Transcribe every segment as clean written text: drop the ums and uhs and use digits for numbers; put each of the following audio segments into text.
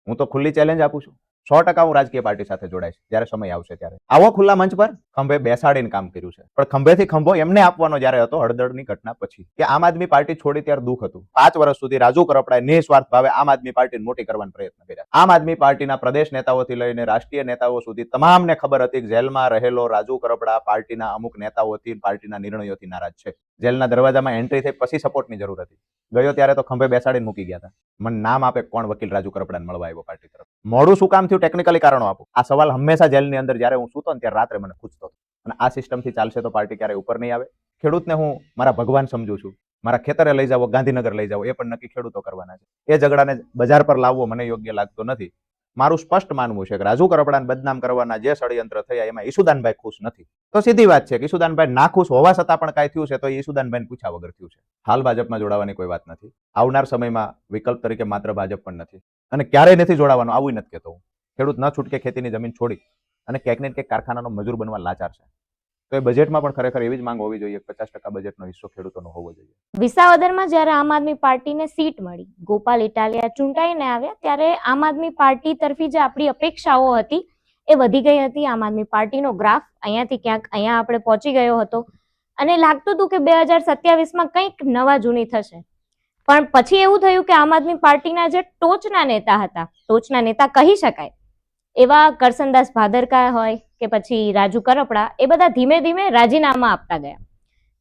હું તો ખુલ્લી ચેલેન્જ આપું છું. 100% હું રાજકીય પાર્ટી સાથે જોડાઈશ જ્યારે સમય આવશે ત્યારે. આવો ખુલ્લા મંચ પર ખંભે બેસાડીને કામ કર્યું છે, પણ ખંભેથી ખંભો એમને આપવાનો જ્યારે હતો હળદળની ઘટના પછી, કે આમ આદમી પાર્ટી છોડી ત્યારે દુઃખ હતું. 5 વર્ષ સુધી રાજુ કરપડાએ નિસ્વાર્થ ભાવે આમ આદમી પાર્ટીને મોટી કરવાનો પ્રયત્ન કર્યા. આમ આદમી પાર્ટીના પ્રદેશ નેતાઓથી લઈને રાષ્ટ્રીય નેતાઓ સુધી તમામને ખબર હતી કે જેલમાં રહેલો રાજુ કરપડા પાર્ટીના અમુક નેતાઓથી, પાર્ટીના નિર્ણયોથી નારાજ છે. જેલના દરવાજામાં એન્ટ્રી થઈ પછી સપોર્ટની જરૂર હતી. ગયો ત્યારે તો ખંભે બેસાડીને મૂકી ગયા હતા. મને નામ આપે કોણ વકીલ રાજુ કરપડાને મળવા આવ્યો પાર્ટી તરફ. મોડું શું કામ થયું ટેકનિકલી કારણો આપો. આ સવાલ હંમેશા જેલની અંદર જ્યારે હું સૂતો ને ત્યારે રાત્રે મને પૂછતો હતો. અને આ સિસ્ટમથી ચાલશે તો પાર્ટી ક્યારેય ઉપર નહીં આવે. ખેડૂતને હું મારા ભગવાન સમજુ છું. મારા ખેતરે લઈ જાવ, ગાંધીનગર લઈ જાવ, એ પણ નક્કી ખેડૂતો કરવાના છે. એ ઝઘડાને બજાર પર લાવવો મને યોગ્ય લાગતો નથી. મારું સ્પષ્ટ માનવું છે કે રાજુ કરપડાને બદનામ કરવાના જે ષડયંત્ર થયા એમાં ઈસુદાનભાઈ ખુશ નથી. તો સીધી વાત છે કે ઈસુદાનભાઈ ના ખુશ હોવા છતાં પણ કાંઈ થયું છે તો ઈસુદાનભાઈને પૂછ્યા વગર થયું છે. હાલ ભાજપમાં જોડાવાની કોઈ વાત નથી. આવનાર સમયમાં વિકલ્પ તરીકે માત્ર ભાજપ પણ નથી, અને ક્યારેય નથી જોડાવાનું આવું નથી કહેતો હું. ખેડૂત ન છૂટકે ખેતીની જમીન છોડી અને ક્યાંક ને ક્યાંક કારખાનાનો મજૂર બનવા લાચાર છે. તો એ બજેટમાં પણ ખરેખર એવી જ માંગ હોવી જોઈએ, 50% બજેટનો હિસ્સો ખેડૂતોનો હોવો જોઈએ. વિસાવદરમાં જ્યારે આમ આદમી પાર્ટીને સીટ મળી, ગોપાલ ઇટાલિયા ચૂંટાઈને આવ્યા, ત્યારે આમ આદમી પાર્ટી તરફી જે આપણી અપેક્ષાઓ હતી એ વધી ગઈ હતી. આમ આદમી પાર્ટીનો ગ્રાફ અહીંયાથી ક્યાંક અહીંયા આપણે પહોંચી ગયો હતો અને લાગતું હતું કે 2027માં કંઈક નવા જૂની થશે. પણ પછી એવું થયું કે આમ આદમી પાર્ટીના જે ટોચના નેતા હતા, ટોચના નેતા કહી શકાય એવા કરસનદાસ ભાદરકા હોય કે પછી રાજુ કરપડા, એ બધા ધીમે ધીમે રાજીનામા આપતા ગયા.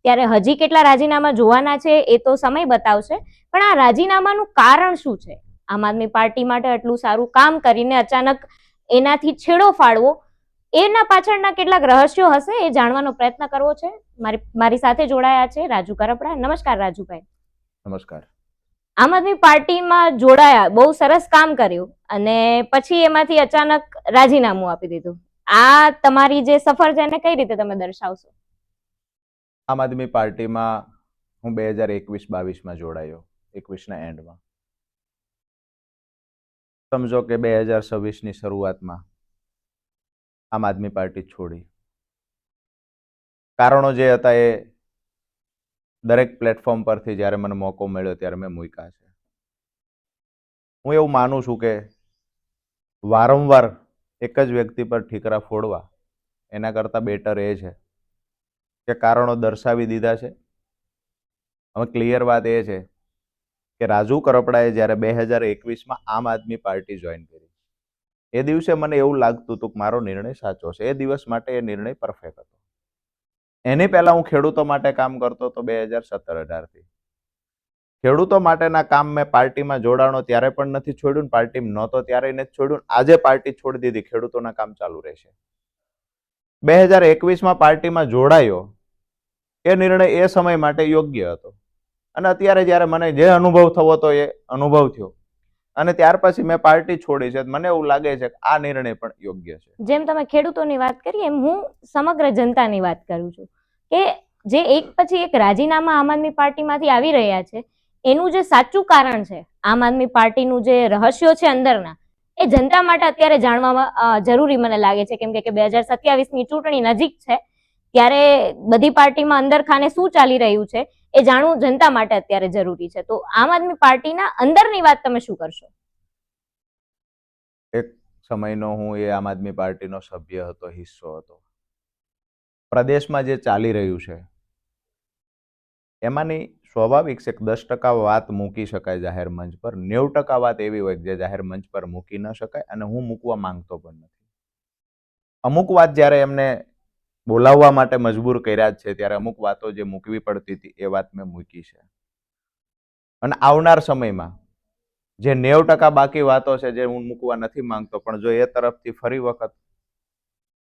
ત્યારે હજી કેટલા રાજીનામા જોવાના છે એ તો સમય બતાવશે, પણ આ રાજીનામાનું કારણ શું છે? આમ આદમી પાર્ટી માટે આટલું સારું કામ કરીને અચાનક એનાથી છેડો ફાડવો, એના પાછળના કેટલાક રહસ્યો હશે એ જાણવાનો પ્રયત્ન કરવો છે. મારી સાથે જોડાયા છે રાજુ કરપડા. નમસ્કાર રાજુભાઈ. નમસ્કાર. આમ આદમી પાર્ટીમાં જોડાયા, બહુ સરસ કામ કર્યું અને પછી એમાંથી અચાનક રાજીનામું આપી દીધું. આ તમારી જે સફર છે એને કઈ રીતે તમે દર્શાવશો? આમ આદમી પાર્ટીમાં હું 2021-22માં જોડાયો, 21ના એન્ડમાં. સમજો કે 2026ની શરૂઆતમાં આમ આદમી પાર્ટી છોડી. કારણો જે હતા એ દરેક પ્લેટફોર્મ પરથી જ્યારે મને મોકો મળ્યો ત્યારે મેં મૂક્યા છે. હું એવું માનું છું કે વારંવાર એક જ વ્યક્તિ પર ઠીકરા ફોડવા એના કરતાં બેટર એ છે કે કારણો દર્શાવી દીધા છે. હવે ક્લિયર વાત એ છે કે રાજુ કરપડાએ જ્યારે 2021માં આમ આદમી પાર્ટી જોઈન કરી, એ દિવસે મને એવું લાગતું હતું કે મારો નિર્ણય સાચો છે. એ દિવસ માટે એ નિર્ણય પરફેક્ટ હતો. એની પહેલા હું ખેડૂતો માટે કામ કરતો હતો 2017-18થી. ખેડૂતો માટેના કામ મેં પાર્ટીમાં જોડાણો ત્યારે પણ નથી છોડ્યું, પાર્ટીમાં નહોતો ત્યારે નથી છોડ્યું. આજે પાર્ટી છોડી દીધી, ખેડૂતોના કામ ચાલુ રહેશે. 2021માં પાર્ટીમાં જોડાયો, એ નિર્ણય એ સમય માટે યોગ્ય હતો. અને અત્યારે જ્યારે મને જે અનુભવ થવો હતો એ અનુભવ થયો અને ત્યાર પછી મેં પાર્ટી છોડી છે. મને એવું લાગે છે કે આ નિર્ણય પણ યોગ્ય છે. જેમ તમે ખેડૂતોની વાત કરી એમ હું સમગ્ર જનતાની વાત કરું છું કે જે એક પછી એક રાજીનામા આમ આદમી પાર્ટીમાંથી આવી રહ્યા છે, એનું જે સાચું કારણ છે, આમ આદમી પાર્ટીનું જે રહસ્યો છે અંદરના, એ જનતા માટે અત્યારે જાણવામાં જરૂરી મને લાગે છે. કેમ કે 2027ની ચૂંટણી નજીક છે, ત્યારે બધી પાર્ટીમાં અંદર ખાને શું ચાલી રહ્યું છે એ જાણવું જનતા માટે અત્યારે જરૂરી છે. તો આમ આદમી પાર્ટીના અંદરની વાત તમે શું કરશો? એક સમયનો હું એ આમ આદમી પાર્ટીનો સભ્ય હતો, હિસ્સો હતો. પ્રદેશમાં જે ચાલી રહ્યું છે એમાંની સ્વાભાવિક છે કે 10% વાત મૂકી શકાય જાહેર મંચ પર, 90% વાત એવી હોય જે જાહેર મંચ પર મૂકી ન શકાય, અને હું મૂકવા માંગતો પણ નથી. અમુક વાત જ્યારે એમને બોલાવવા માટે મજબૂર કર્યા છે ત્યારે અમુક વાતો જે મૂકવી પડતી હતી એ વાત મેં મૂકી છે. અને આવનાર સમયમાં જે 90% બાકી વાતો છે જે હું મૂકવા નથી માંગતો, પણ જો એ તરફથી ફરી વખત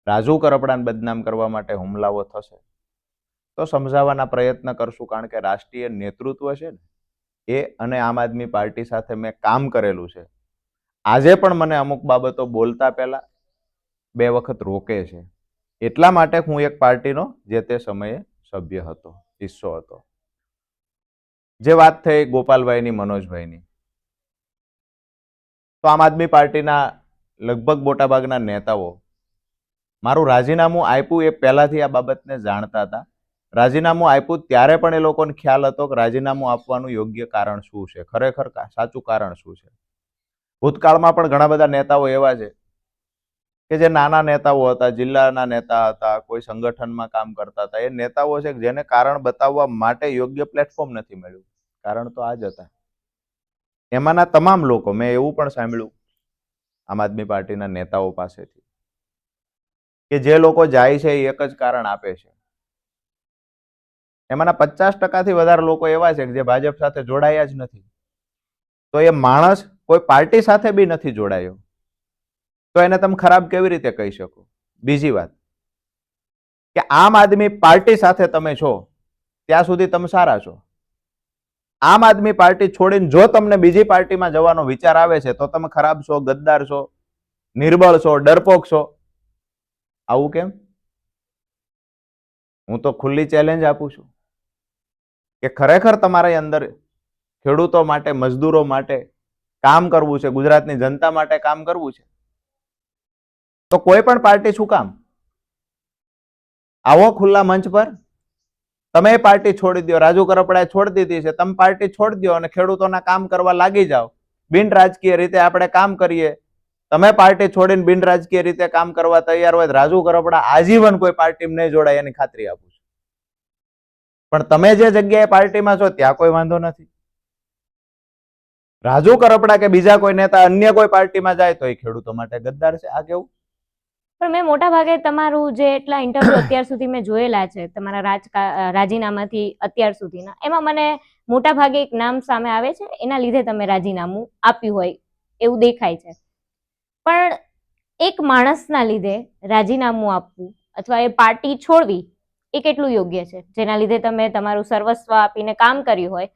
રાજુ કરપડાને બદનામ કરવા માટે હુમલાઓ થશે તો સમજાવવાના પ્રયત્ન કરશું. કારણ કે રાષ્ટ્રીય નેતૃત્વ છે ને એ અને આમ આદમી પાર્ટી સાથે મેં કામ કરેલું છે. આજે પણ મને અમુક બાબતો બોલતા પહેલા 2 વખત રોકે છે. એટલા માટે હું એક પાર્ટીનો જે તે સમયે સભ્ય હતો, હિસ્સો હતો. જે વાત થઈ ગોપાલભાઈની, મનોજભાઈની, તો આમ આદમી પાર્ટીના લગભગ મોટાભાગના નેતાઓ મારું રાજીનામું આપ્યું એ પહેલાથી આ બાબતને જાણતા હતા. રાજીનામું આપ્યું ત્યારે પણ એ લોકોને ખ્યાલ હતો કે રાજીનામું આપવાનું યોગ્ય કારણ શું છે, ખરેખર સાચું કારણ શું છે. ભૂતકાળમાં પણ ઘણા બધા નેતાઓ એવા છે કે જે નાના નેતાઓ હતા, જિલ્લાના નેતા હતા, કોઈ સંગઠનમાં કામ કરતા હતા. એ નેતાઓ છે કે જેને કારણ બતાવવા માટે યોગ્ય પ્લેટફોર્મ નથી મળ્યું. કારણ તો આ જ હતા. એમાંના તમામ લોકો, મેં એવું પણ સાંભળ્યું આમ આદમી પાર્ટીના નેતાઓ પાસેથી કે જે લોકો જાય છે એ એક જ કારણ આપે છે. એમાંના 50% વધારે લોકો એવા છે કે જે ભાજપ સાથે જોડાયા જ નથી. તો એ માણસ કોઈ પાર્ટી સાથે બી નથી જોડાયો, તો એને તમે ખરાબ કેવી રીતે કહી શકો? બીજી વાત કે આમ આદમી પાર્ટી સાથે તમે છો ત્યાં સુધી તમે સારા છો. આમ આદમી પાર્ટી છોડીને જો તમને બીજી પાર્ટીમાં જવાનો વિચાર આવે છે તો તમે ખરાબ છો, ગદ્દાર છો, નિર્બળ છો, ડરપોક છો. આવું કેમ? હું તો ખુલ્લી ચેલેન્જ આપું છું કે ખરેખર તમારી અંદર ખેડૂતો માટે, મજદૂરો માટે કામ કરવું છે, ગુજરાતની જનતા માટે કામ કરવું છે, તો કોઈ પણ પાર્ટી શું કામ? આવો ખુલ્લા મંચ પર. તમે પાર્ટી છોડી દો, રાજુ કરપડાએ છોડી દીધી છે, તમે પાર્ટી છોડી દો અને ખેડૂતોના કામ કરવા લાગી જાઓ. બિન રાજકીય રીતે આપણે કામ કરીએ. તમે પાર્ટી છોડીને બિન રાજકીય રીતે કામ કરવા તૈયાર હોય, રાજુ કરપડા આજીવન કોઈ પાર્ટીમાં નહીં જોડાય એની ખાતરી આપું છું. પણ તમે જે જગ્યાએ પાર્ટીમાં છો ત્યાં કોઈ વાંધો નથી. રાજુ કરપડા કે બીજા કોઈ નેતા અન્ય કોઈ પાર્ટીમાં જાય તો એ ખેડૂતો માટે ગદ્દાર છે. આ કેવું? પણ મેં મોટા ભાગે તમારું જે એટલા ઇન્ટરવ્યુ અત્યાર સુધી મેં જોયેલા છે તમારા રાજીનામાથી અત્યાર સુધીના, એમાં મને મોટા ભાગે એક નામ સામે આવે છે, એના લીધે તમે રાજીનામું આપ્યું હોય એવું દેખાય છે. પણ એક માણસના લીધે રાજીનામું આપવું અથવા એ પાર્ટી છોડવી એ કેટલું યોગ્ય છે, જેના લીધે તમે તમારું સર્વસ્વ આપીને કામ કર્યું હોય?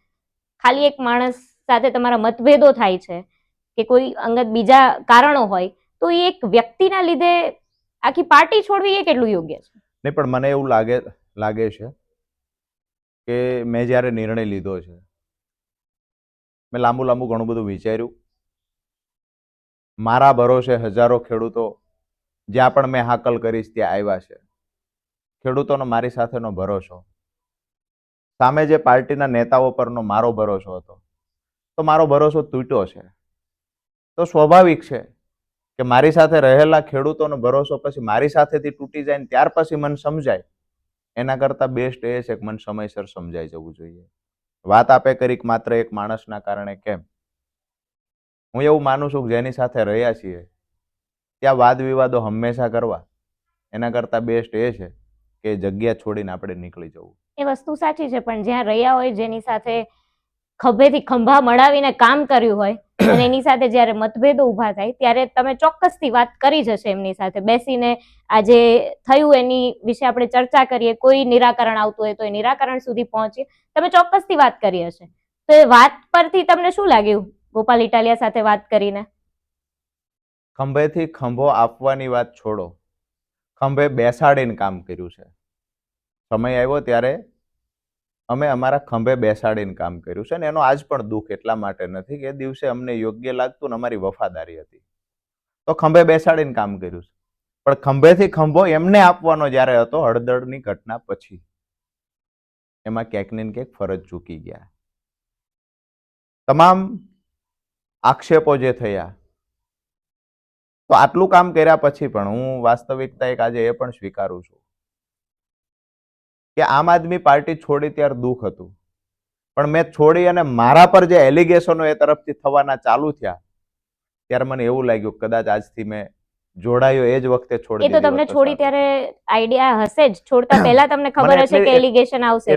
ખાલી એક માણસ સાથે તમારા મતભેદો થાય છે કે કોઈ અંગત બીજા કારણો હોય તો એ એક વ્યક્તિના લીધે આખી પાર્ટી છોડવી એ કેટલું યોગ્ય છે? નહીં, પણ મને એવું લાગે છે કે મેં જ્યારે નિર્ણય લીધો છે, મેં લાંબુ ઘણું બધું વિચાર્યું. મારા ભરોસે હજારો ખેડૂતો જ્યાં પણ મેં હાકલ કરીશ ત્યાં આવ્યા છે. ખેડૂતોનો મારી સાથેનો ભરોસો, સામે જે પાર્ટીના નેતાઓ પરનો મારો ભરોસો હતો, તો મારો ભરોસો તૂટ્યો છે. તો સ્વાભાવિક છે કે મારી સાથે રહેલા ખેડૂતોનો ભરોસો પછી મારી સાથેથી તૂટી જાય ને ત્યાર પછી મને સમજાય, એના કરતા બેસ્ટ એ છે કે મને સમયસર સમજાઈ જવું જોઈએ. વાત આપે કરી માત્ર એક માણસના કારણે કેમ? હું એવું માનું છું કે જેની સાથે રહ્યા છીએ ત્યાં વાદ વિવાદો હંમેશા કરવા, એના કરતા બેસ્ટ એ છે કે જગ્યા છોડીને આપણે નીકળી જવું. એ વસ્તુ સાચી છે, પણ જ્યાં રહ્યા હોય, જેની સાથે ખભેથી ખંભા મળાવીને કામ કર્યું હોય અને એની સાથે જ્યારે મતભેદો ઉભા થાય ત્યારે તમે ચોક્કસથી વાત કરી જશે એમની સાથે બેસીને. આજે થયું એની વિશે આપણે ચર્ચા કરીએ, કોઈ નિરાકરણ આવતું હોય તો એ નિરાકરણ સુધી પહોંચીએ. તમે ચોક્કસથી વાત કરી હશે. તો એ વાત પરથી તમને શું લાગ્યું ગોપાલ ઇટાલિયા સાથે વાત કરીને? ખંભેથી ખંભો આપવાની વાત છોડો, ખંભે બેસાડીને કામ કર્યું છે. સમય આવ્યો ત્યારે અમે અમારા ખંભે બેસાડીને કામ કર્યું છે, અને એનો આજ પણ દુઃખ એટલા માટે નથી કે એ દિવસે અમને યોગ્ય લાગતું ને અમારી વફાદારી હતી, તો ખંભે બેસાડીને કામ કર્યું છે. પણ ખંભેથી ખંભો એમને આપવાનો જ્યારે હતો હળદળની ઘટના પછી, એમાં ક્યાંક ને ક્યાંક ફરજ ચૂકી ગયા. તમામ આક્ષેપો જે થયા, તો આટલું કામ કર્યા પછી પણ હું વાસ્તવિકતા એક આજે એ પણ સ્વીકારું છું કે આમ આદમી પાર્ટી છોડી ત્યારે દુઃખ હતું, પણ મેં છોડી અને મારા પર જે એલિગેશનો એ તરફથી થવાના ચાલુ થયા ત્યારે મને એવું લાગ્યું કદાચ આજથી મેં જોડાયો એ જ વખતે છોડી એ તો તમને છોડી ત્યારે આઈડિયા હશે જ, છોડતા પહેલા તમને ખબર હશે કે એલિગેશન આવશે?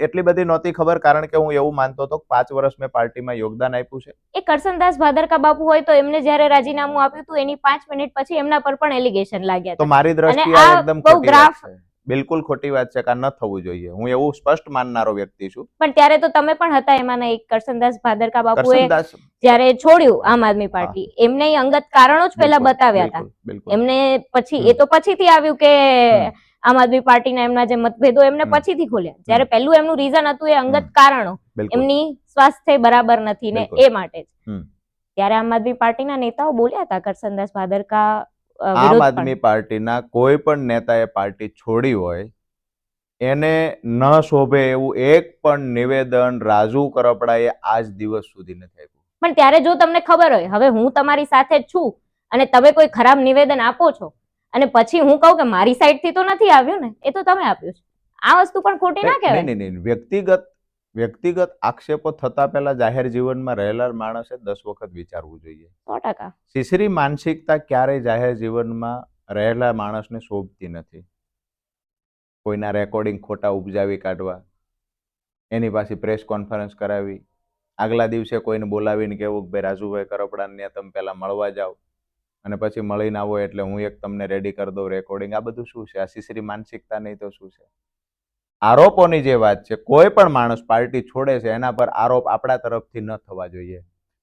એટલી બધી નહોતી ખબર, કારણ કે હું એવું માનતો હતો 5 વર્ષ મેં પાર્ટીમાં યોગદાન આપ્યું છે. એ કરસનદાસ ભાદરકા બાપુ હોય તો એમને જ્યારે રાજીનામું આપ્યું હતું એની 5 મિનિટ પછી એમના પર પણ એલિગેશન લાગ્યા તો મારી દ્રષ્ટિએ આ એકદમ ખોટી વાત છે, બિલકુલ ખોટી વાત છે કે આ ન થવું જોઈએ. હું એવું સ્પષ્ટ માનનારો વ્યક્તિ છું. પણ ત્યારે તો તમે પણ હતા એમાંના એક. કરસનદાસ ભાદરકા બાપુએ જ્યારે છોડ્યું આમ આદમી પાર્ટી, એમને અંગત કારણો જ પહેલા બતાવ્યા હતા. એમને પછી એ તો પછીથી આવ્યું કે આમ આદમી પાર્ટીના એમના જે મતભેદો એમને પછીથી ખોલ્યા. જ્યારે પહેલું એમનું રીઝન હતું એ અંગત કારણો, એમની સ્વાસ્થ્ય બરાબર નથી ને એ માટે જ. ત્યારે આમ આદમી પાર્ટીના નેતાઓ બોલ્યા હતા કરસનદાસ ભાદરકા. આમ આદમી પાર્ટીના કોઈ પણ નેતાએ પાર્ટી છોડી હોય એને ન શોભે એવું એક પણ નિવેદન રાજુ કરપડાએ આજ દિવસ સુધી નથી આપ્યું. પણ ત્યારે જો તમને ખબર હોય હવે હું તમારી સાથે જ છું અને તમે કોઈ ખરાબ નિવેદન આપો છો અને પછી હું કહું કે મારી સાઈડથી તો નથી આવ્યું ને, એ તો તમે આપ્યું છે, આ વસ્તુ પણ ખોટી ના કહેવાય. નહીં નહીં વ્યક્તિગત આક્ષેપો થતા પહેલા જાહેર જીવનમાં રહેલા માણસે 10 વખત વિચારવું જોઈએ. 100%. શિશિરી માનસિકતા ક્યારેય જાહેર જીવનમાં રહેલા માણસને શોભતી નથી. કોઈના રેકોર્ડિંગ ખોટા ઉપજાવી કાઢવા, એની પાસે પ્રેસ કોન્ફરન્સ કરાવી, આગલા દિવસે કોઈને બોલાવીને કહેવું કે ભાઈ રાજુભાઈ કરપડાને તમે પહેલા મળવા જાઓ અને પછી મળીને આવો એટલે હું એક તમને રેડી કરી દઉં રેકોર્ડિંગ. આ બધું શું છે? આ શિશિરી માનસિકતા નહીં તો શું છે? આરોપોની જે વાત છે, કોઈ પણ માણસ પાર્ટી છોડે છે એના પર આરોપ આપણા તરફથી ન થવા જોઈએ.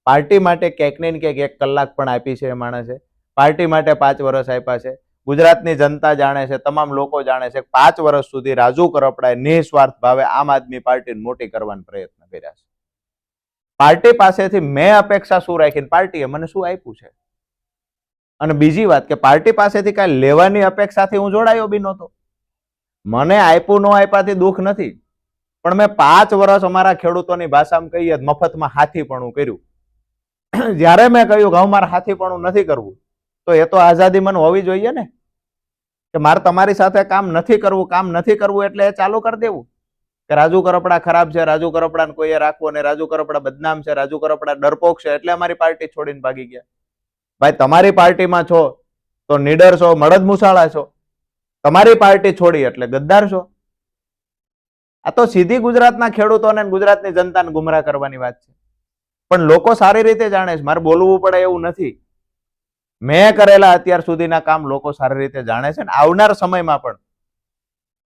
પાર્ટી માટે ક્યાંક ને ક્યાંક 1 કલાક પણ આપી છે એ માણસે, પાર્ટી માટે 5 વર્ષ આપ્યા છે. ગુજરાતની જનતા જાણે છે, તમામ લોકો જાણે છે, 5 વર્ષ સુધી રાજુ કરપડાએ નિસ્વાર્થ ભાવે આમ આદમી પાર્ટીને મોટી કરવાનો પ્રયત્ન કર્યા છે. પાર્ટી પાસેથી મેં અપેક્ષા શું રાખીને પાર્ટીએ મને શું આપ્યું છે? અને બીજી વાત કે પાર્ટી પાસેથી કાંઈ લેવાની અપેક્ષાથી હું જોડાયો બી નહોતો. મને આપ્યું ન આપ્યાથી દુઃખ નથી, પણ મેં 5 વર્ષ અમારા ખેડૂતોની ભાષામાં કહીએ મફતમાં હાથીપણું કર્યું. જ્યારે મેં કહ્યું કે મારે હાથીપણું નથી કરવું, તો એ તો આઝાદી મને હોવી જોઈએ ને, કે મારે તમારી સાથે કામ નથી કરવું એટલે એ ચાલુ કરી દેવું કે રાજુ કરપડા ખરાબ છે, રાજુ કરપડાને કોઈએ રાખવો ને, રાજુ કરપડા બદનામ છે, રાજુ કરપડા ડરપોક છે એટલે અમારી પાર્ટી છોડીને ભાગી ગયા. ભાઈ તમારી પાર્ટીમાં છો તો નીડર છો, મળદ મુસાળા છો, તમારી પાર્ટી છોડી એટલે ગદ્દાર છો. આ તો સીધી ગુજરાતના ખેડૂતોને ગુજરાતની જનતાને ગુમરાહ કરવાની વાત છે. પણ લોકો સારી રીતે જાણે છે, મારે બોલવું પડે એવું નથી. મેં કરેલા અત્યાર સુધીના કામ લોકો સારી રીતે જાણે છે ને આવનાર સમયમાં પણ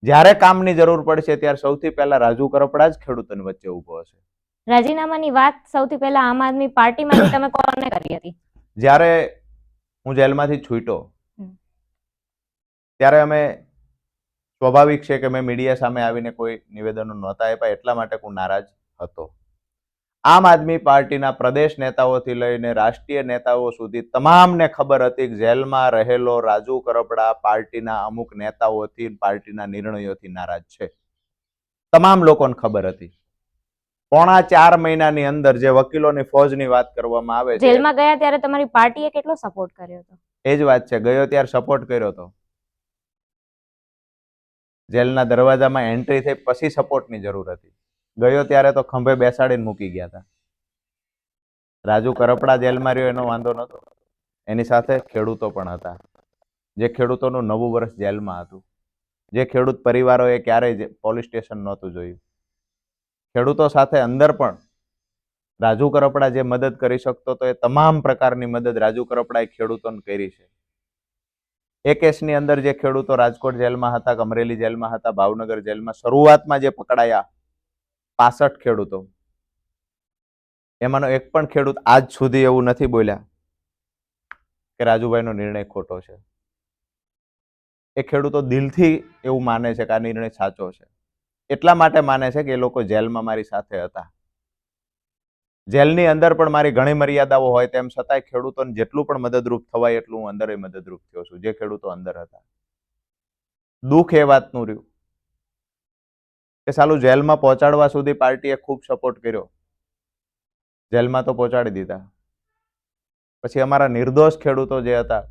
જ્યારે કામની જરૂર પડશે ત્યારે સૌથી પહેલા રાજુ કરપડા જ ખેડૂતોની વચ્ચે ઉભો હશે. રાજીનામાની વાત સૌથી પહેલા આમ આદમી પાર્ટીમાંથી તમે કોને કરી હતી? જ્યારે હું જેલમાંથી છૂટ્યો ત્યારે અમે સ્વાભાવિક છે કે મેં મીડિયા સામે આવીને કોઈ નિવેદનો નહોતા આપ્યા, એટલા માટે હું નારાજ હતો. આમ આદમી પાર્ટીના પ્રદેશ નેતાઓથી લઈને રાષ્ટ્રીય નેતાઓ સુધી તમામને ખબર હતી કે જેલમાં રહેલો રાજુ કરપડા પાર્ટીના અમુક નેતાઓથી, પાર્ટીના નિર્ણયોથી નારાજ છે. તમામ લોકોને ખબર હતી. 4.5 મહિનાની અંદર જે વકીલોની ફોજની વાત કરવામાં આવે છે, જેલમાં ગયા ત્યારે તમારી પાર્ટીએ કેટલો સપોર્ટ કર્યો હતો? એ જ વાત છે. ગયો ત્યારે સપોર્ટ કર્યો હતો. જેલના દરવાજામાં એન્ટ્રી થઈ પછી સપોર્ટની જરૂર હતી. ગયો ત્યારે તો ખંભે બેસાડીને મૂકી ગયા હતા. રાજુ કરપડા જેલમાં રહ્યો એનો વાંધો નહોતો, એની સાથે ખેડૂતો પણ હતા. જે ખેડૂતોનું 9 વર્ષ જેલમાં હતું, જે ખેડૂત પરિવારોએ ક્યારેય પોલીસ સ્ટેશન નહોતું જોયું. ખેડૂતો સાથે અંદર પણ રાજુ કરપડા જે મદદ કરી શકતો તો એ તમામ પ્રકારની મદદ રાજુ કરપડાએ ખેડૂતોને કરી છે. એ કેસની અંદર જે ખેડૂતો રાજકોટ જેલમાં હતા, અમરેલી જેલમાં હતા, ભાવનગર જેલમાં શરૂઆતમાં જે પકડાયા 65 ખેડૂતો, એમાંનો એક પણ ખેડૂત આજ સુધી એવું નથી બોલ્યા કે રાજુભાઈનો નિર્ણય ખોટો છે. એ ખેડૂતો દિલથી એવું માને છે કે આ નિર્ણય સાચો છે. એટલા માટે માને છે કે એ લોકો જેલમાં મારી સાથે હતા. જેલની અંદર પણ મારી ઘણી મર્યાદાઓ હોય તેમ છતાંય ખેડૂતોને જેટલું પણ મદદરૂપ થવાય એટલું હું અંદર મદદરૂપ થયો છું, જે ખેડૂતો અંદર હતા. દુઃખ એ વાતનું રહ્યું કે સાલું જેલમાં પહોંચાડવા સુધી પાર્ટીએ ખૂબ સપોર્ટ કર્યો, જેલમાં તો પહોંચાડી દીધા. પછી અમારા નિર્દોષ ખેડૂતો જે હતા,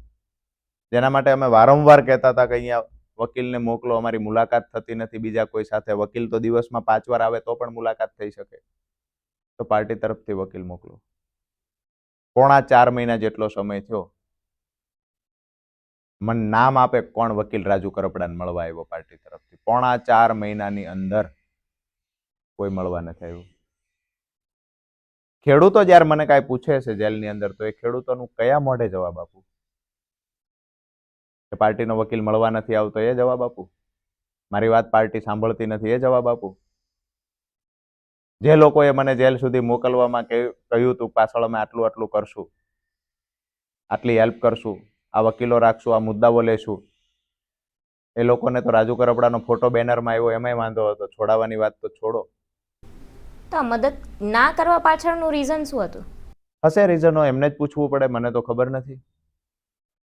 જેના માટે અમે વારંવાર કહેતા હતા કે અહીંયા વકીલને મોકલો, અમારી મુલાકાત થતી નથી બીજા કોઈ સાથે, વકીલ તો દિવસમાં 5 વાર આવે તો પણ મુલાકાત થઈ શકે, તો પાર્ટી તરફથી વકીલ મોકલો. 4.5 મહિના જેટલો સમય થયો, મને નામ આપે કોણ વકીલ રાજુ કરપડાને મળવા આવ્યો પાર્ટી તરફથી. 4.5 મહિનાની અંદર કોઈ મળવા નથી આવ્યું. ખેડૂતો જયારે મને કાંઈ પૂછે છે જેલની અંદર, તો એ ખેડૂતોનું કયા મોઢે જવાબ આપું? કે પાર્ટીનો વકીલ મળવા નથી આવતો એ જવાબ આપું? મારી વાત પાર્ટી સાંભળતી નથી એ જવાબ આપું? જે લોકોએ મને જેલ સુધી મોકલવામાં કહ્યું હતું પાછળ અમે આટલું કરશું, આટલી હેલ્પ કરશું, આ વકીલો રાખશું, આ મુદ્દાઓ લેશું, એ લોકોને તો રાજુ કરપડાનો ફોટો બેનરમાં આવ્યો એમાંય વાંધો હતો. છોડાવવાની વાત તો છોડો. તો આ મદદ ના કરવા પાછળનું રીઝન શું હતું? હશે રીઝનો, એમને જ પૂછવું પડે, મને તો ખબર નથી.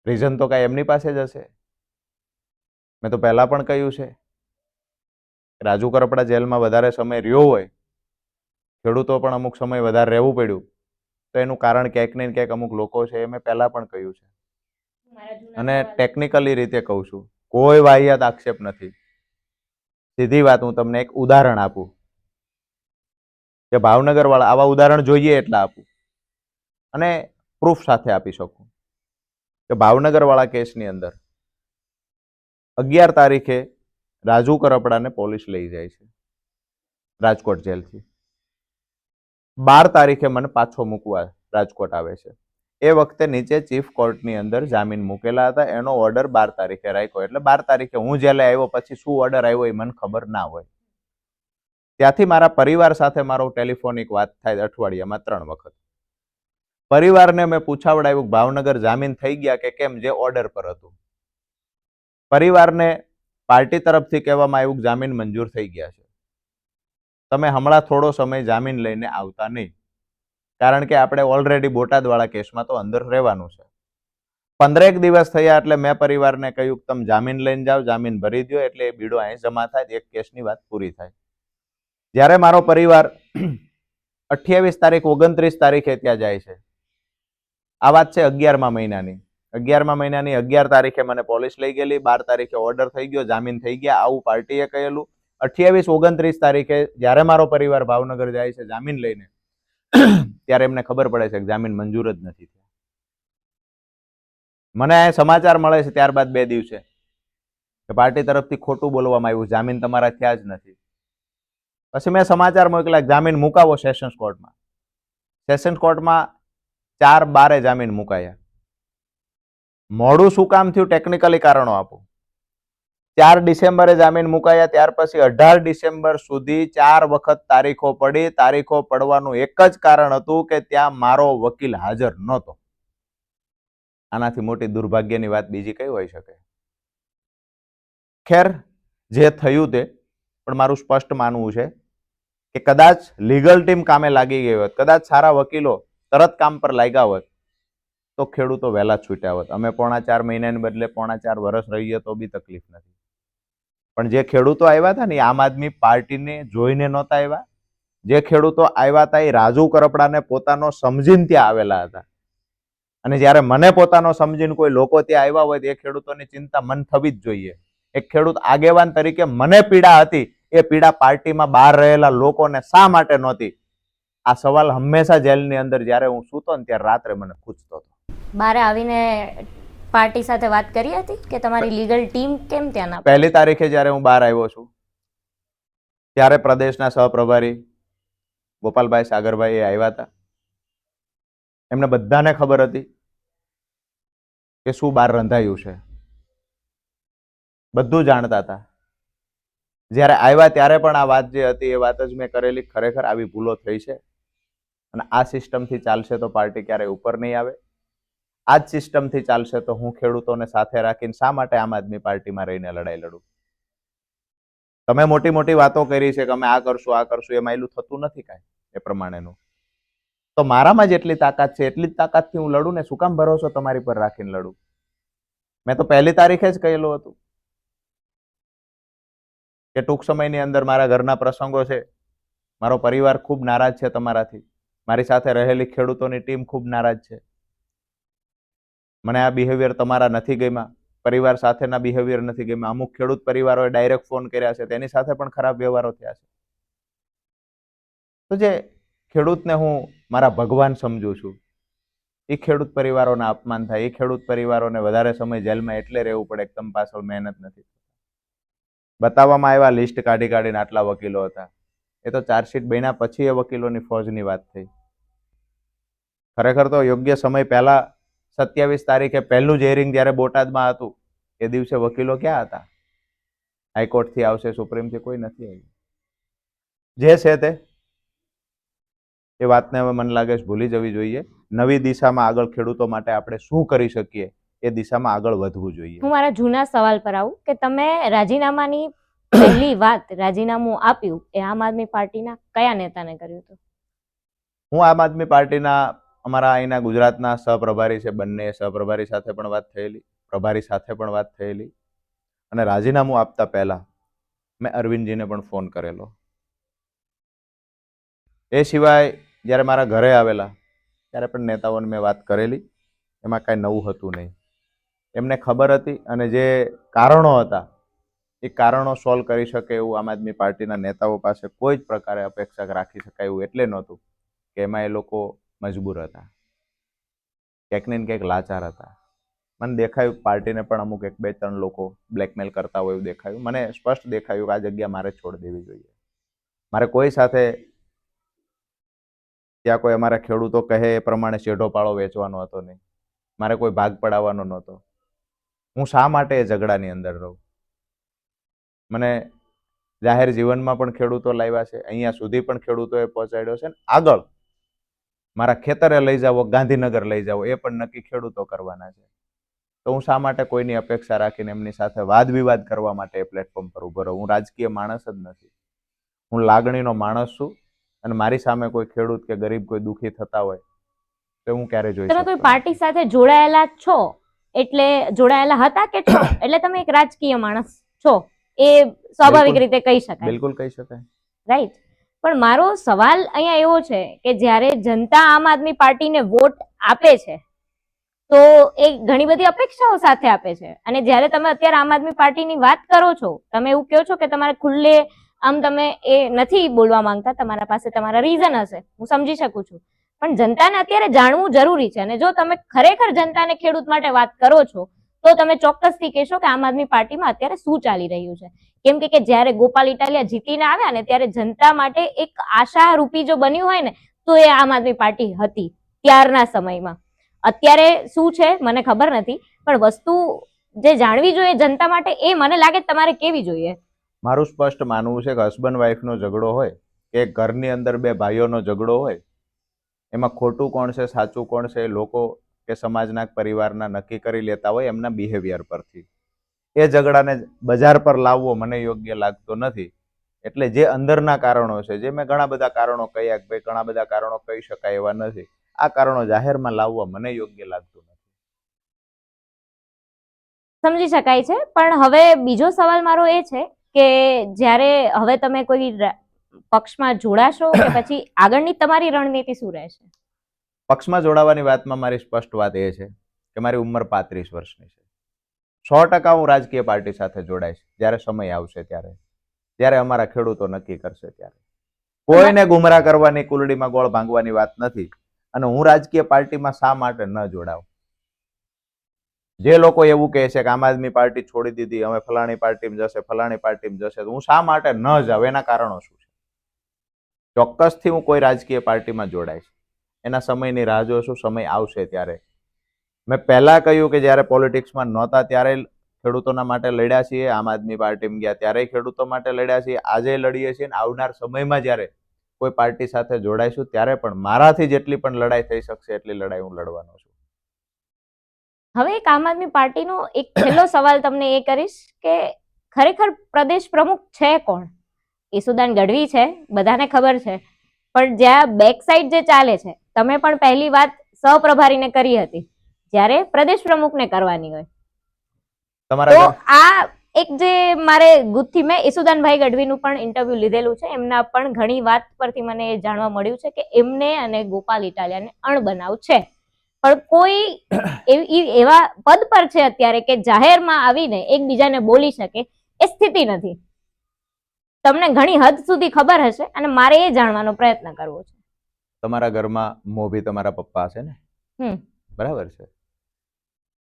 રીઝન તો કાંઈ એમની પાસે જ હશે. મેં તો પહેલા પણ કહ્યું છે, રાજુ કરપડા જેલમાં વધારે સમય રહ્યો હોય, ખેડૂતો પણ અમુક સમય વધારે રહેવું પડ્યું, તો એનું કારણ ક્યાંક ને ક્યાંક અમુક લોકો છે, એ મેં પહેલા પણ કહ્યું છે અને ટેકનિકલી રીતે કહું છું, કોઈ વાહિયાત આક્ષેપ નથી. સીધી વાત હું તમને એક ઉદાહરણ આપું કે ભાવનગર વાળા, આવા ઉદાહરણ જોઈએ એટલા આપું અને પ્રૂફ સાથે આપી શકું કે ભાવનગર વાળા કેસની અંદર 11 તારીખે રાજુ કરપડાને પોલીસ લઈ જાય છે રાજકોટ જેલથી. 12 તારીખે મને પાછો મૂકવા રાજકોટ આવે છે. એ વખતે નીચે ચીફ કોર્ટની અંદર જામીન મૂકેલા હતા. એનો ઓર્ડર 12 તારીખે રાખ્યો, એટલે 12 તારીખે હું જેલે આવ્યો પછી શું ઓર્ડર આવ્યો એ મને ખબર ના હોય. ત્યાંથી મારા પરિવાર સાથે મારો ટેલિફોનિક વાત થાય અઠવાડિયામાં 3 વખત. પરિવારને મેં પૂછાવડાવ્યું ભાવનગર જામીન થઈ ગયા કે કેમ, જે ઓર્ડર પર હતું. પરિવારને પાર્ટી તરફથી કહેવામાં આવ્યું જામીન મંજૂર થઈ ગયા છે, તમે હમણાં થોડો સમય જામીન લઈને આવતા નહીં, કારણ કે આપણે ઓલરેડી બોટાદવાળા કેસમાં તો અંદર રહેવાનું છે. 15 દિવસ થયા એટલે મેં પરિવારને કહ્યું તમે જામીન લઈને જાઓ, જામીન ભરી દો એટલે એ બીડો અહીં જમા થાય, એક કેસની વાત પૂરી થાય. જ્યારે મારો પરિવાર 28 તારીખ 29 તારીખે ત્યાં જાય છે, આ વાત છે 11મા મહિનાની. 11મા મહિનાની 11 તારીખે મને પોલીસ લઈ ગયેલી, 12 તારીખે ઓર્ડર થઈ ગયો, જામીન થઈ ગયા, આવું પાર્ટીએ કહેલું. 28 29 તારીખે જ્યારે મારો પરિવાર ભાવનગર જાય છે જામીન લઈને, ત્યારે એમને ખબર પડે છે કે જામીન મંજૂર જ નથી થયા. મને આ સમાચાર મળે છે ત્યારબાદ 2 દિવસે કે પાર્ટી તરફથી ખોટું બોલવામાં આવ્યું, જામીન તમારા થયા જ નથી. પછી મેં સમાચાર મોકલ્યા જામીન મુકાવો સેશન્સ કોર્ટમાં. સેશન્સ કોર્ટમાં 4/12 જામીન મુકાયા. મોડું શું કામ થયું, ટેકનિકલી કારણો આપું. 4 ડિસેમ્બરે જામીન મુકાયા, ત્યાર પછી 18 ડિસેમ્બર સુધી 4 વખત તારીખો પડી. તારીખો પડવાનું એક જ કારણ હતું કે ત્યાં મારો વકીલ હાજર નહોતો. આનાથી મોટી દુર્ભાગ્યની વાત બીજી કઈ હોઈ શકે? ખેર, જે થયું તે, પણ મારું સ્પષ્ટ માનવું છે કે કદાચ લીગલ ટીમ કામે લાગી ગઈ હોત, કદાચ સારા વકીલો તરત કામ પર લાગ્યા હોત, તો ખેડૂતો વહેલા છૂટ્યા હોત. અમે 4.5 મહિનાને બદલે 4.5 વર્ષ રહીએ તો બી તકલીફ નથી. પણ જે ખેડૂતો આવ્યા હતા ને એ આમ આદમી પાર્ટીને જોઈને નહોતા આવ્યા. જે ખેડૂતો આવ્યા હતા એ રાજુ કરપડાને પોતાનો સમજીને ત્યાં આવેલા હતા. અને જ્યારે મને પોતાનો સમજીને કોઈ લોકો ત્યાં આવ્યા હોય તો એ ખેડૂતોની ચિંતા મન થવી જ જોઈએ. એક ખેડૂત આગેવાન તરીકે મને પીડા હતી, એ પીડા પાર્ટીમાં બહાર રહેલા લોકોને શા માટે નહોતી? આ સવાલ હંમેશા જેલની અંદર જ્યારે હું સૂતો ને ત્યારે રાત્રે મને પૂછતો હતો. બહાર આવીને પાર્ટી સાથે વાત કરી હતી કે તમારી લીગલ ટીમ કેમ ત્યાં ના? 1 તારીખે જ્યારે હું બહાર આવ્યો છું ત્યારે પ્રદેશના સહપ્રભારી ગોપાલભાઈ સાગરભાઈ એ આવ્યા હતા. એમને બધાને ખબર હતી કે શું બહાર રંધાયું છે, બધું જાણતા હતા. જ્યારે આવ્યા ત્યારે પણ આ વાત જે હતી એ વાત જ મેં કરેલી. ખરેખર આવી ભૂલો થઈ છે અને આ સિસ્ટમથી ચાલશે તો પાર્ટી ક્યારેય ઉપર નહીં આવે. આ જ સિસ્ટમથી ચાલશે તો હું ખેડૂતોને સાથે રાખીને શા માટે આમ આદમી પાર્ટીમાં રહીને લડાઈ લડું? તમે મોટી મોટી વાતો કરી છે કે અમે આ કરશું આ કરશું, એમાં એટલું થતું નથી કાંઈ એ પ્રમાણેનું. તો મારામાં જેટલી તાકાત છે એટલી જ તાકાતથી હું લડું ને. શું કામ ભરોસો તમારી પર રાખીને લડું? મેં તો 1 તારીખે જ કહેલું હતું કે ટૂંક સમયની અંદર મારા ઘરના પ્રસંગો છે, મારો પરિવાર ખૂબ નારાજ છે તમારાથી, મારી સાથે રહેલી ખેડૂતોની ટીમ ખૂબ નારાજ છે. મને આ બિહેવિયર તમારા નથી ગમ્યા, પરિવાર સાથેના બિહેવિયર નથી ગમ્યા. અમુક ખેડૂત પરિવારોએ ડાયરેક્ટ ફોન કર્યા છે, તેની સાથે પણ ખરાબ વ્યવહારો થયા છે. તો જે ખેડૂતને હું મારા ભગવાન સમજુ છું, એ ખેડૂત પરિવારોના અપમાન થાય, એ ખેડૂત પરિવારોને વધારે સમય જેલમાં એટલે રહેવું પડે કે તમે પાછળ મહેનત નથી. બતાવવામાં આવ્યા લિસ્ટ કાઢી કાઢીને આટલા વકીલો હતા. એ તો ચાર્જશીટ બન્યા પછી એ વકીલોની ફોજની વાત થઈ. ખરેખર તો યોગ્ય સમય પહેલા 27 તારીખે પહેલું જ હિયરિંગ જ્યારે બોટાદમાં હતું એ દિવસે વકીલો ક્યાં હતા? હાઈકોર્ટથી આવશે, સુપ્રીમથી કોઈ નથી આવ્યું. જે છે તે એ વાતને હવે મને લાગે છે ભૂલી જવી જોઈએ. નવી દિશામાં આગળ ખેડૂતો માટે આપણે શું કરી શકીએ એ દિશામાં આગળ વધવું જોઈએ. હું મારા જૂના સવાલ પર આવું કે તમે રાજીનામાની પહેલી વાત, રાજીનામું આપ્યું એ આમ આદમી પાર્ટીના કયા નેતાને કર્યું હતું? હું આમ આદમી પાર્ટીના અમારા અહીંના ગુજરાતના સહપ્રભારી છે, બંને સહપ્રભારી સાથે પણ વાત થયેલી, પ્રભારી સાથે પણ વાત થયેલી. અને રાજીનામું આપતા પહેલા મેં અરવિંદજીને પણ ફોન કરેલો. એ સિવાય જ્યારે મારા ઘરે આવેલા ત્યારે પણ નેતાઓને મેં વાત કરેલી, એમાં કાંઈ નવું હતું નહીં. એમને ખબર હતી અને જે કારણો હતા એ કારણો સોલ્વ કરી શકે એવું આમ આદમી પાર્ટીના નેતાઓ પાસે કોઈ જ પ્રકારે અપેક્ષા રાખી શકાય એવું એટલે નહોતું કે એમાં એ લોકો મજબૂર હતા, ક્યાંક ને ક્યાંક લાચાર હતા. મને દેખાયું પાર્ટીને પણ અમુક 1-2-3 લોકો બ્લેકમેલ કરતા હોય એવું દેખાયું. મને સ્પષ્ટ દેખાયું કે આ જગ્યા મારે છોડી દેવી જોઈએ. મારે કોઈ સાથે ત્યાં કોઈ અમારા ખેડૂતો કહે એ પ્રમાણે શેઢો પાળો વેચવાનો હતો નહીં, મારે કોઈ ભાગ પડાવવાનો નહોતો. હું શા માટે એ ઝઘડાની અંદર રહું? મને જાહેર જીવનમાં પણ ખેડૂતો લાવ્યા છે, અહીંયા સુધી પણ ખેડૂતોએ પહોંચાડ્યો છે, આગળ મારા ખેતરે લઈ જાવો, ગાંધીનગર લઈ જાવો, એ પણ નક્કી ખેડૂતો કરવાના છે. તો હું શા માટે કોઈની અપેક્ષા રાખીને એમની સાથે વાદ વિવાદ કરવા માટે એ પ્લેટફોર્મ પર ઉભો રહું? હું રાજકીય માણસ જ નથી, હું લાગણીનો માણસ છું. અને મારી સામે કોઈ ખેડૂત કે ગરીબ કોઈ દુઃખી થતા હોય તો હું ક્યારે જોઈ તમે કોઈ પાર્ટી સાથે જોડાયેલા છો એટલે જોડાયેલા હતા કે છો એટલે તમે એક રાજકીય માણસ છો એ સ્વાભાવિક રીતે કહી શકાય. બિલકુલ કહી શકાય, રાઈટ. પણ મારો સવાલ અહીંયા એવો છે કે જ્યારે જનતા આમ આદમી પાર્ટીને વોટ આપે છે તો એ ઘણી બધી અપેક્ષાઓ સાથે આપે છે, અને જ્યારે તમે અત્યારે આમ આદમી પાર્ટીની વાત કરો છો, તમે એવું કહો છો કે તમારે ખુલ્લે આમ તમે એ નથી બોલવા માંગતા, તમારા પાસે તમારા રીઝન હશે, હું સમજી શકું છું, પણ જનતાને અત્યારે જાણવું જરૂરી છે. અને જો તમે ખરેખર જનતાને ખેડૂત માટે વાત કરો છો તો તમે ચોક્કસથી કહેશો કે આમ આદમી પાર્ટીમાં અત્યારે શું ચાલી રહ્યું છે. કેમ કે જ્યારે ગોપાલ ઇટાલિયા જીતીને આવ્યા ને ત્યારે જનતા માટે એક આશા રૂપી જો બન્યું હોય ને તો એ આમ આદમી પાર્ટી હતી ત્યારના સમયમાં. અત્યારે શું છે મને ખબર નથી, પણ વસ્તુ જે જાણવી જોઈએ જનતા માટે એ મને લાગે તમારે કેવી જોઈએ. મારું સ્પષ્ટ માનવું છે કે હસબન્ડ વાઈફનો ઝઘડો હોય કે ઘરની અંદર બે ભાઈઓનો ઝઘડો હોય, એમાં ખોટું કોણ છે સાચું કોણ છે એ લોકો કે સમાજના પરિવારના નક્કી કરી લેતા હોય એમના બિહેવિયર પરથી. એ ઝઘડાને બજાર પર લાવવો મને યોગ્ય લાગતો નથી. એટલે જે અંદરના કારણો છે, જે મેં ઘણા બધા કારણો કહ્યા કે ભાઈ ઘણા બધા કારણો કહી શકાય એવા નથી, આ કારણો જાહેરમાં લાવવા મને યોગ્ય લાગતું નથી. સમજી શકાય છે. પણ હવે બીજો સવાલ મારો એ છે કે જ્યારે હવે તમે કોઈ પક્ષમાં જોડાશો કે પછી આગળની તમારી રણનીતિ શું રહેશે? પક્ષમાં જોડાવાની વાતમાં મારી સ્પષ્ટ વાત એ છે કે મારી ઉંમર 35 વર્ષની છે. 100% હું રાજકીય પાર્ટી સાથે જોડાઈશ જ્યારે સમય આવશે ત્યારે, જ્યારે અમારા ખેડૂતો નક્કી કરશે ત્યારે. કોઈને ગુમરાહ કરવાની, કુલડીમાં ગોળ ભાંગવાની વાત નથી. અને હું રાજકીય પાર્ટીમાં શા માટે ન જોડાઉં? જે લોકો એવું કહે છે કે આમ આદમી પાર્ટી છોડી દીધી, અમે ફલાણી પાર્ટીમાં જશે, ફલાણી પાર્ટીમાં જશે, તો હું શા માટે ન જાઉં? એના કારણો શું છે? ચોક્કસથી હું કોઈ રાજકીય પાર્ટીમાં જોડાઈશ. એના સમયની રાહ જોશું, સમય આવશે ત્યારે. મેં પહેલા કહ્યું કે જ્યારે પોલિટિક્સમાં નહોતા ત્યારે ખેડૂતોના માટે લડ્યા છીએ, આમ આદમી પાર્ટીમાં ગયા ત્યારે ખેડૂતો માટે લડ્યા છીએ, આજે લડીએ છીએ, અને આવનાર સમયમાં જ્યારે કોઈ પાર્ટી સાથે જોડાઈશું ત્યારે પણ મારાથી જેટલી પણ લડાઈ થઈ શકશે એટલી લડાઈ હું લડવાનો છું. હવે એક આમ આદમી પાર્ટીનો એક છેલ્લો સવાલ તમને એ કરીશ કે ખરેખર પ્રદેશ પ્રમુખ છે કોણ? ઈસુદાન ગઢવી છે, બધાને ખબર છે, પણ જ્યાં બેક સાઈડ જે ચાલે છે, તમે પણ પહેલી વાત સહપ્રભારીને કરી હતી, જ્યારે પ્રદેશ પ્રમુખને કરવાની હોય તો આ એક જે મારે ગુથથી મેં ઈસુદાનભાઈ ગઢવીનું પણ ઇન્ટરવ્યુ લીધેલું છે, એમના પણ ઘણી વાત પરથી મને જાણવા મળ્યું છે કે એમને અને ગોપાલ ઇટાલિયાને અણબનાવ છે, પણ કોઈ એવા પદ પર છે અત્યારે કે જાહેરમાં આવીને એકબીજાને બોલી શકે એ સ્થિતિ નથી. તમને ઘણી હદ સુધી ખબર હશે અને મારે એ જાણવાનો પ્રયત્ન કરવો છે. તમારા ઘરમાં મોભી તમારા પપ્પા છે ને, બરાબર છે?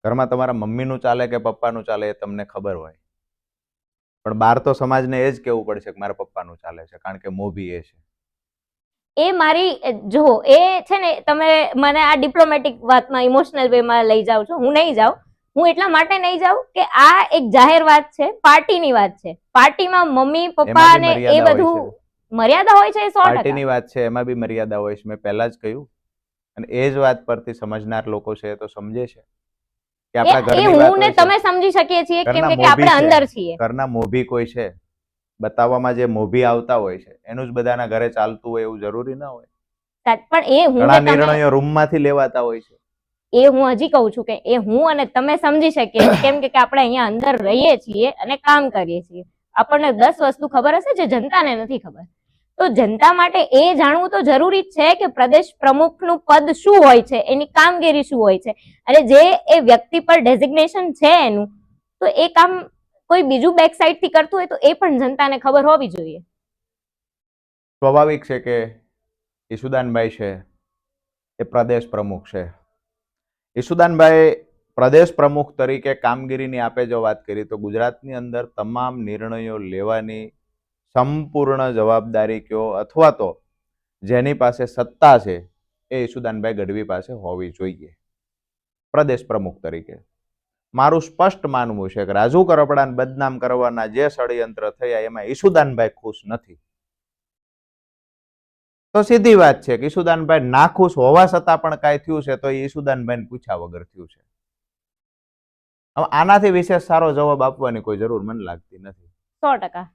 ઘરમાં તમારા મમ્મીનું ચાલે કે પપ્પાનું ચાલે એ તમને ખબર હોય, પણ બહાર તો સમાજને એ જ કહેવું પડશે કે મારા પપ્પાનું ચાલે છે, કારણ કે મોભી એ છે. એ મારી જો એ છે ને, તમે મને આ ડિપ્લોમેટિક વાતમાં ઇમોશનલ વેમાં લઈ જાઓ છો. હું નહીં જાઉં. હું એટલા માટે નહીં જાઉં કે આ એક જાહેર વાત છે, પાર્ટીની વાત છે. પાર્ટીમાં મમ્મી પપ્પા ને એ બધું મર્યાદા હોય છે, એ 100% પાર્ટીની વાત છે, એમાં બી મર્યાદા હોય છે. મેં પહેલા જ કહ્યું, અને એ જ વાત પરથી સમજનાર લોકો છે તો સમજે છે કે આપણા ઘરની વાત હોય છે. તમે સમજી શકીએ છીએ કેમ કે આપણે અંદર છીએ. ઘરના મોભી કોઈ છે બતાવવામાં, જે મોભી આવતા હોય છે એનું જ બધાના ઘરે ચાલતું હોય એવું જરૂરી ના હોય. પણ એ હું ઘણા નિર્ણયો રૂમમાંથી લેવાતા હોય છે. એ હું હજી કહું છું કે એ હું અને તમે સમજી શકીએ કેમ કે આપણે અહીંયા અંદર રહીએ છીએ અને કામ કરીએ છીએ. આપણને 10 વસ્તુ ખબર હશે જે જનતાને નથી ખબર. તો જનતા માટે એ જાણવું તો જરૂરી જ છે કે પ્રદેશ પ્રમુખનું પદ શું હોય છે, એની કામગીરી શું હોય છે, અને જે એ વ્યક્તિ પર ડેઝિગ્નેશન છે એનું, તો એ કામ કોઈ બીજું બેક સાઈડ થી કરતું હોય તો એ પણ જનતાને ખબર હોવી જોઈએ. સ્વાભાવિક છે કે ઈસુદાનભાઈ છે એ પ્રદેશ પ્રમુખ છે. ઈસુદાનભાઈ પ્રદેશ પ્રમુખ તરીકે કામગીરીની આપે જો વાત કરી તો ગુજરાતની અંદર તમામ નિર્ણયો લેવાની સંપૂર્ણ જવાબદારી કયો અથવા તો જેની પાસે સત્તા છે એ ઈસુદાનભાઈ ગઢવી પાસે હોવી જોઈએ પ્રદેશ પ્રમુખ તરીકે. મારું સ્પષ્ટ માનવું છે કે રાજુ કરપડાને બદનામ કરવાના જે ષડયંત્ર થયા એમાં ઈસુદાનભાઈ ખુશ નથી. તો સીધી વાત છે કે ઈસુદાનભાઈ નાખુશ હોવા છતાં પણ કાંઈ થયું છે તો એ ઈસુદાનભાઈને પૂછ્યા વગર થયું છે. હવે આનાથી વિશેષ સારો જવાબ આપવાની કોઈ જરૂર મને લાગતી નથી. 100%.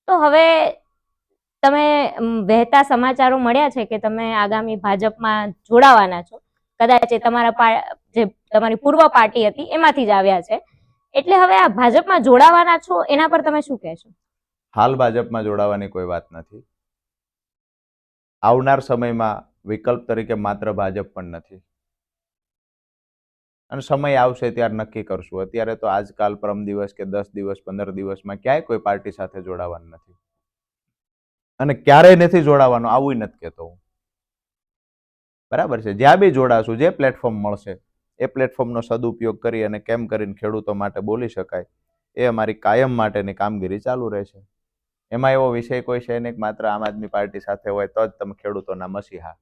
તો હવે તમે વહેતા સમાચારો મળ્યા છે કે તમે આગામી ભાજપમાં જોડાવાના છો. કદાચ એ જે તમારી પૂર્વ પાર્ટી હતી એમાંથી જ આવ્યા છે. એટલે હવે આ ભાજપમાં જોડાવાના છો એના પર તમે શું કહેશો? હાલ ભાજપમાં જોડાવાની કોઈ વાત નથી. આવનાર સમયમાં વિકલ્પ તરીકે માત્ર ભાજપ પણ નથી. અને સમય આવશે ત્યારે નક્કી કરશું. અત્યારે તો આજકાલ પરમ દિવસ કે 10 દિવસ 15 દિવસમાં ક્યાંય કોઈ પાર્ટી સાથે જોડાવાનું નથી અને ક્યારેય નથી જોડાવાનું આવું નથી કહેતો હું. બરાબર છે. જ્યાં બી જોડાશું, જે પ્લેટફોર્મ મળશે એ પ્લેટફોર્મનો સદુપયોગ કરી અને કેમ કરીને ખેડૂતો માટે બોલી શકાય એ અમારી કાયમ માટેની કામગીરી ચાલુ રહેશે. એમાં એવો વિષય કોઈ છે નહીં માત્ર આમ આદમી પાર્ટી સાથે હોય તો જ તમે ખેડૂતોના મસીહા,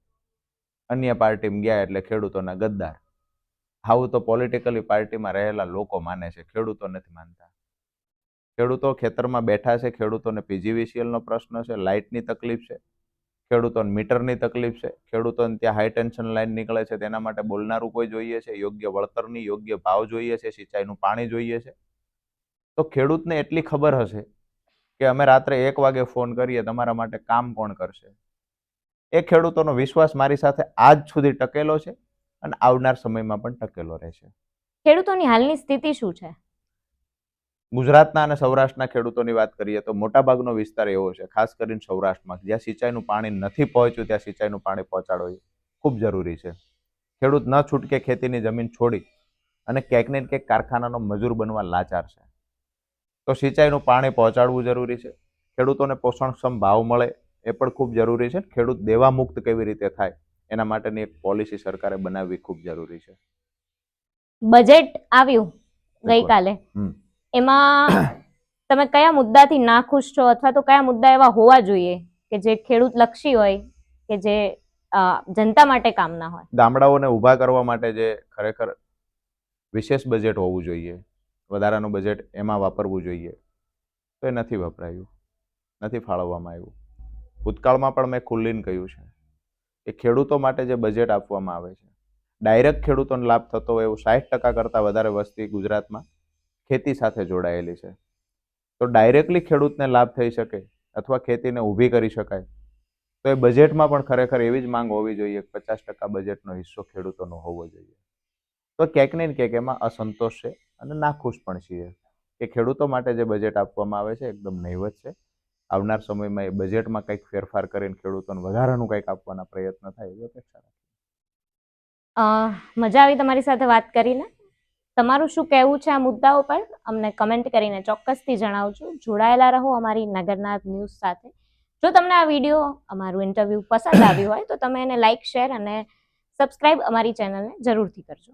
અન્ય પાર્ટીમાં ગયા એટલે ખેડૂતોના ગદ્દાર. આવું તો પોલિટિકલી પાર્ટીમાં રહેલા લોકો માને છે, ખેડૂતો નથી માનતા. ખેડૂતો ખેતરમાં બેઠા છે, ખેડૂતોને પીજીવીસીએલનો પ્રશ્ન છે, લાઇટની તકલીફ છે, ખેડૂતોને મીટરની તકલીફ છે, ખેડૂતોને ત્યાં હાઈ ટેન્શન લાઈન નીકળે છે તેના માટે બોલનારું કોઈ જોઈએ છે, યોગ્ય વળતરની યોગ્ય ભાવ જોઈએ છે, સિંચાઈનું પાણી જોઈએ છે. તો ખેડૂતને એટલી ખબર હશે કે અમે રાત્રે 1 વાગે ફોન કરીએ તમારા માટે કામ કોણ કરશે. એ ખેડૂતોનો વિશ્વાસ મારી સાથે આજ સુધી ટકેલો છે અને આવનાર સમયમાં પણ ટકેલો રહેશે. ખેડૂતોની હાલની સ્થિતિ શું છે? ગુજરાતના અને સૌરાષ્ટ્રના ખેડૂતોની વાત કરીએ તો મોટાભાગનો વિસ્તાર એવો છે, ખાસ કરીને સૌરાષ્ટ્રમાં, જ્યાં સિંચાઈનું પાણી નથી પહોંચ્યું ત્યાં સિંચાઈનું પાણી પહોંચાડવું ખૂબ જરૂરી છે. ખેડૂત ન છૂટકે ખેતીની જમીન છોડી અને ક્યાંક ને ક્યાંક કારખાનાનો મજૂર બનવા લાચાર છે. તો સિંચાઈનું પાણી પહોંચાડવું જરૂરી છે. ખેડૂતોને પોષણક્ષમ ભાવ મળે એ પણ ખૂબ જરૂરી છે. ખેડૂત દેવા મુક્ત કેવી રીતે થાય એના માટેની એક પોલિસી સરકારે બનાવવી ખૂબ જરૂરી છે. બજેટ આવ્યું ગઈકાલે, એમાં તમે કયા મુદ્દાથી નાખુશ છો અથવા તો કયા મુદ્દા એવા હોવા જોઈએ કે જે ખેડૂત લક્ષી હોય કે જે જનતા માટે કામના હોય? ગામડાઓને ઊભા કરવા માટે જે ખરેખર વિશેષ બજેટ હોવું જોઈએ, વધારાનું બજેટ એમાં વાપરવું જોઈએ, તો એ નથી વપરાયું, નથી ફાળવવામાં આવ્યું. ભૂતકાળમાં પણ મેં ખુલ્લીને કહ્યું છે કે ખેડૂતો માટે જે બજેટ આપવામાં આવે છે ડાયરેક્ટ ખેડૂતોને લાભ થતો હોય એવું 60% કરતાં વધારે વસ્તી ગુજરાતમાં ખેતી સાથે જોડાયેલી છે. તો ડાયરેક્ટલી ખેડૂતને લાભ થઈ શકે અથવા ખેતીને ઊભી કરી શકાય તો એ બજેટમાં પણ ખરેખર એવી જ માંગ હોવી જોઈએ કે 50% બજેટનો હિસ્સો ખેડૂતોનો હોવો જોઈએ. તો ક્યાંક ને ક્યાંક એમાં અસંતોષ છે અને નાખુશ પણ છીએ કે ખેડૂતો માટે જે બજેટ આપવામાં આવે છે એકદમ નહીવત છે. આવનાર સમયમાં એ બજેટમાં કંઈક ફેરફાર કરીને ખેડૂતોને વધારાનું કંઈક આપવાના પ્રયત્ન થાય એવી અપેક્ષા રાખીએ. મજા આવી તમારી સાથે વાત કરીને. તમારું શું કહેવું છે આ મુદ્દાઓ પર અમને કમેન્ટ કરીને ચોક્કસથી જણાવજો. જોડાયેલા રહો અમારી નગરનાથ ન્યૂઝ સાથે. જો તમને આ વિડીયો, અમારું ઇન્ટરવ્યૂ પસંદ આવ્યું હોય તો તમે એને લાઇક, શેર અને સબસ્ક્રાઇબ અમારી ચેનલને જરૂરથી કરજો.